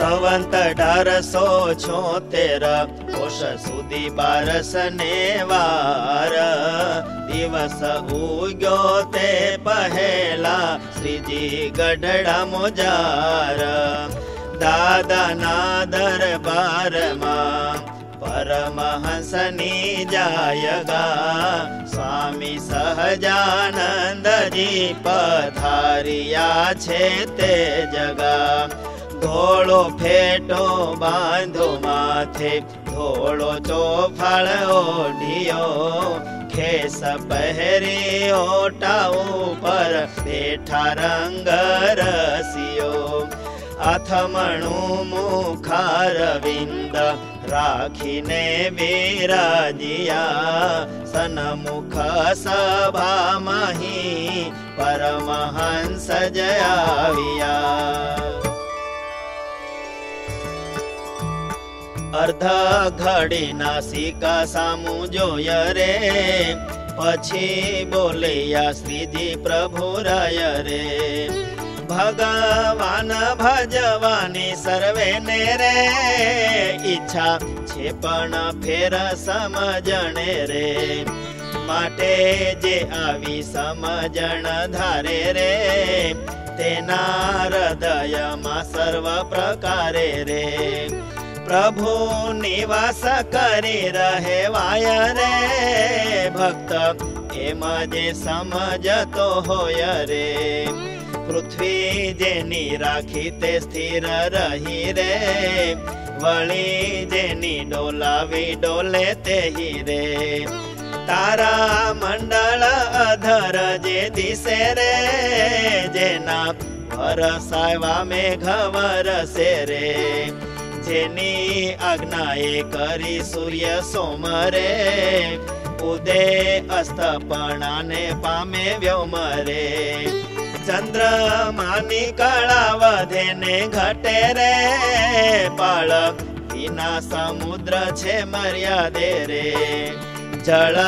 સંવંત 1876 કોષ સુધી 12 ને વાર દિવસ ઉગ્યો તે પહેલા શ્રીજી ગઢડા મોજાર દાદાના દરબારમાં પરમહંસની જાયગા સ્વામી સહજાનંદજી પધાર્યા છે તે જગા ધોળો ફેટો બાંધો માથે ધોળો ચોફાળ ઓઢિયો ખેસ પહેરી ઓટા ઉપર બેઠા રંગ રસિયો અથમણું મુખારવિંદ રાખીને વિરાજિયા સન્મુખ સભામાં પરમહંસ જયાવ્યા અર્ધ ઘડી નાસિકા સામું જોય રે પછી બોલ્યા શ્રીજી પ્રભુરાય રે ભગવાન ભજવાની સર્વેને રે ઈચ્છા છે પણ ફેર સમજણે રે માટે જે આવી સમજણ ધારે રે તેના હૃદયમાં સર્વ પ્રકારે રે પ્રભુ નિવાસ કરી રહેવાય રે ભક્ત એમ જે સમજતો હોય રે પૃથ્વી જેની રાખી તે સ્થિર રહી રે વળી જેની ડોલાવી ડોલે તે રે તારા મંડળ અધર જે દિશે રે જેના વરસાવા મેઘ વરસે રે જેની આજ્ઞાએ કરી સૂર્ય સોમ રે ઉદે અસ્તપણાને પામે વ્યોમ રે ચંદ્રમાની કળા વધે ને ઘટે રે પાળ વિના સમુદ્ર છે મર્યાદે રે જળ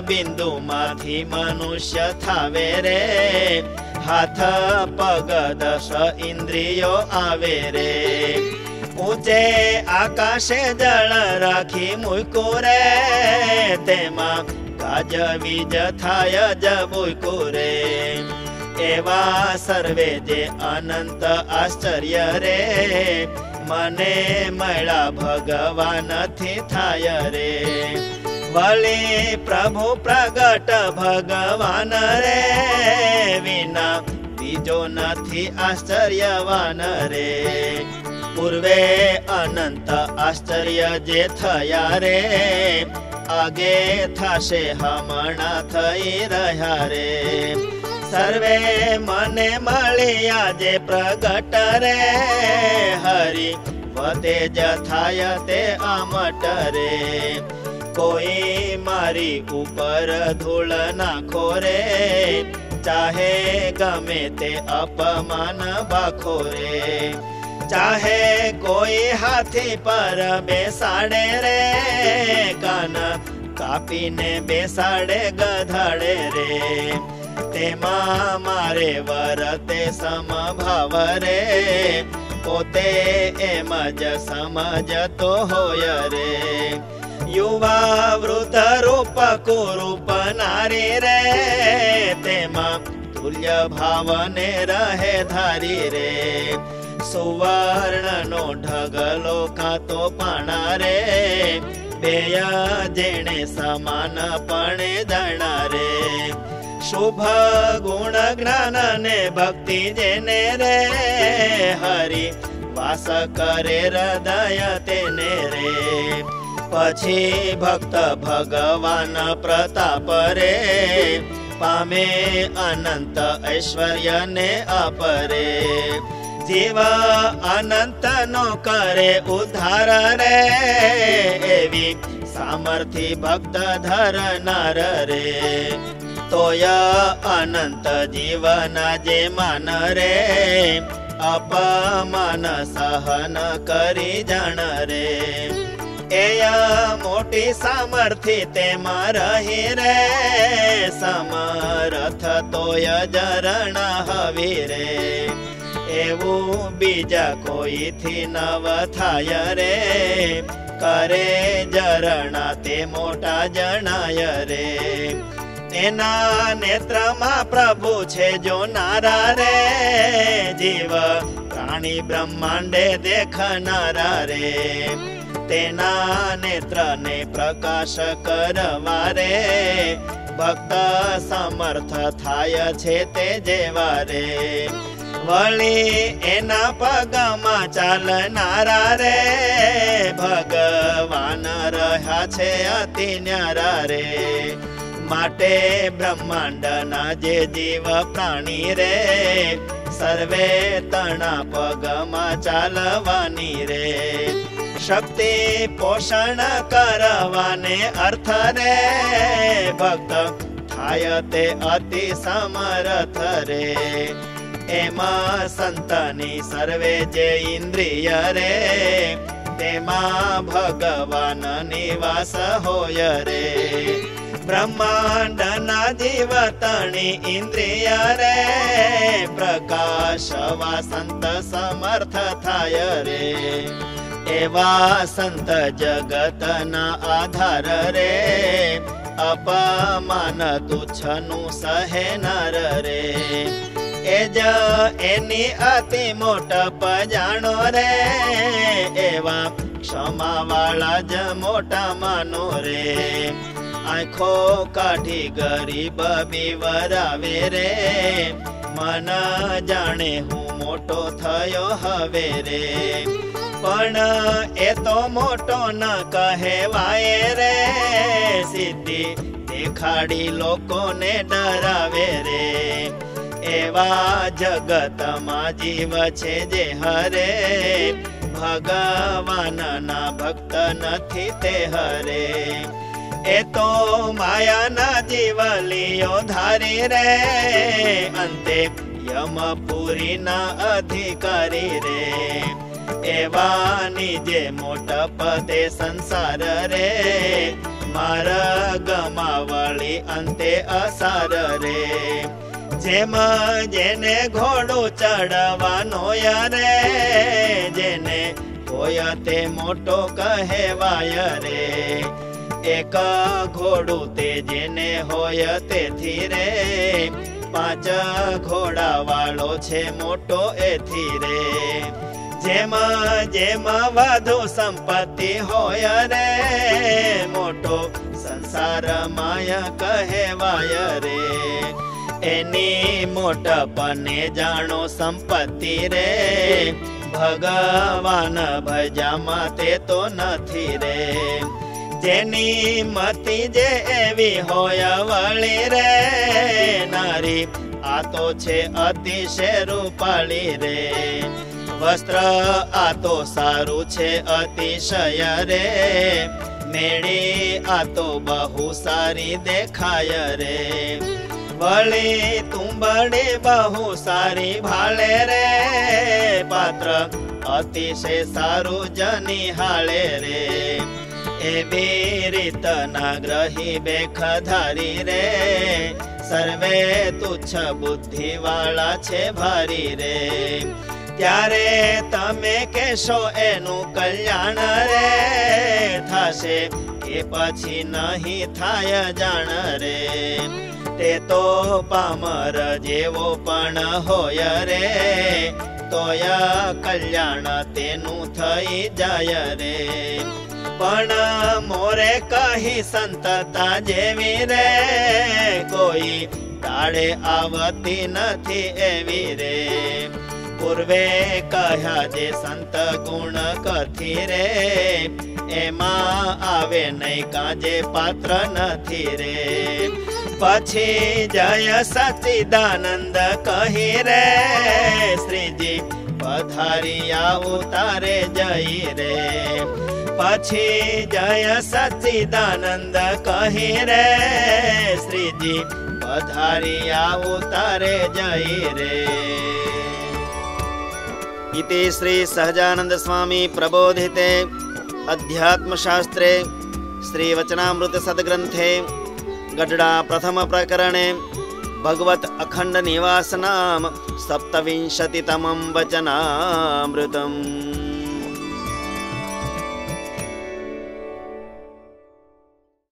બિંદુ માંથી મનુષ્ય થાવે રે હાથ પગ 10 ઇન્દ્રિયો આવે રે ઊંચે આકાશે જળ રાખી મૂક્યું રે તેમાં ગાજ વીજ થાય જબુક્યું રે એવા સર્વે જે અનંત આશ્ચર્ય રે મને મળ્યા ભગવાનથી થાય રે વળી પ્રભુ પ્રગટ ભગવાન રે વિના બીજો નથી આશ્ચર્યવાન રે પૂર્વે અનંત આશ્ચર્ય જે થયા રે આગે થશે હમણાં થઈ રહ્યા રે સર્વે મને મળ્યા જે પ્રગટ રે હરિ વતેજ થાય તે અમટ રે કોઈ મારી ઉપર ધૂળ નાખો રે ચાહે ગમે તે અપમાન બાખો રે ચાહે કોઈ હાથી પર બેસાડે રે કાન કાપીને બેસાડે ગધડે રે તેમાં મારે વરતે સમભાવ રે પોતે એમ જ સમજતો હોય રે યુવા વૃદ્ધ રૂપ કુરૂપ નારી રે તેમાં તુલ્ય ભાવને રહે ધારી રે સુવર્ણ નો ઢગલો કાતો પાણા રે બેય જેણે સમાનપણે દણા રે શુભ ગુણ જ્ઞાન ને ભક્તિ જેને રે હરિ વાસ કરે હૃદય તેને રે પછી ભક્ત ભગવાન પ્રતાપ રે પામે અનંત ઐશ્વર્ય ને અપરે જીવ અનંત નો કરે ઉદ્ધાર રે એવી સામર્થ્ય ભક્ત ધરનાર રે તોય અનંત જીવન જે માન રે અપમાન સહન કરી જાણ રે એયા મોટી સામર્થ્ય તેમાં રહી રે સમર્થ તોય જરણ હવી રે એવું બીજા કોઈથી નવ થાય રે, કરે ઝરણા તે મોટા જણાય રે. એના નેત્રમાં પ્રભુ છે જોનારા રે, જીવ પ્રાણી બ્રહ્માંડે દેખનારા રે. તેના નેત્રને પ્રકાશ કરવા રે, ભક્ત સમર્થ થાય છે તે જેવા રે. વળી એના પગમાં ચાલનારા રે, ભગવાન રહ્યા છે અતિ ન્યારા રે. માટે બ્રહ્માંડના જે જીવ પ્રાણી રે, સર્વે તણા પગમાં ચાલવાની રે. શક્તિ પોષણ કરવાને અર્થ રે, ભક્ત થાય તે અતિ સમર્થ રે. એમાં સંતની સર્વે જે ઇન્દ્રિય રે, તેમાં ભગવાન નિવાસ હોય રે. બ્રહ્માંડના જીવ તણી ઇન્દ્રિય રે, પ્રકાશવા સંત સમર્થ થાય રે. એવા સંત જગતના આધાર રે, અપમાન તુચ્છનું સહેનાર રે. એ જ એની અતિ મોટપ જાણો રે, એવા ક્ષમાવાળા જ મોટા માનો રે. આંખો કાઢી ગરીબ બીવરાવે રે, મન જાણે હું મોટો થયો હવે રે. પણ એ તો મોટો ન કહેવાય રે, સિદ્ધિ દેખાડી લોકોને ડરાવે રે. એવા જગતમાં જીવ છે જે હરે, ભગવાનના ભક્ત નથી તે હરે. એ તો માયાના જીવલીઓ ધારી રે, અંતે યમપુરીના અધિકારી રે. એવાની જે મોટપ તે સંસાર રે, માર્ગમાં વળી અંતે અસાર રે. જેમાં જેને ઘોડું ચડવાનો રે, જેને હોય તે મોટો કહેવાય રે. એક ઘોડું તે જેને હોય તેથી રે, 5 ઘોડા વાળો છે મોટો એથી રે. જેમાં જેમાં વધુ સંપત્તિ હોય રે, મોટો સંસાર માયા કહેવાય રે. એની મોટપને જાણો સંપત્તિ રે, ભગવાન ભજામાં તે તો નથી રે. જેની મતિ જે એવી હોય વળી રે, નારી આ તો છે અતિશય રૂપાળી રે. વસ્ત્ર આ તો સારું છે અતિશય રે, મેળી આ તો બહુ સારી દેખાય રે. વળી તુંબડી બહુ સારી ભાળે રે, પાત્ર અતિશય સારું જનિહાળે રે. એવી રીતના ગ્રહી બેખધારી રે, સર્વે તુચ્છ બુદ્ધિ વાળા છે ભારી રે. ત્યારે તમે કહેશો એનું કલ્યાણ રે, થશે કે પછી નહીં થાય જાણ રે. તે તો પામર જેવો પણ હોય રે, તોય કલ્યાણ તેનું થઈ જાય રે. પણ મોરે કહી સંતતા જેવી રે, કોઈ ટાળે આવતી નથી એવી રે. પૂર્વે કહ્યા જે સંત ગુણ કથી રે, એમાં આવે નહીં કાજે પાત્ર નથી રે. પછી જય સચિદાનંદ કહી રે, શ્રીજી પધારિયા ઉતારે જઈ રે. પછી જય સચિદાનંદ કહી રે, શ્રીજી પધારિયા ઉતારે જઈ રે. इति श्री सहजानंद स्वामी प्रबोधिते अध्यात्म शास्त्रे श्री वचनामृत सद्ग्रंथे गढडा प्रथम प्रकरणे भगवत अखंड निवास नाम 27तमं वचनामृतम्।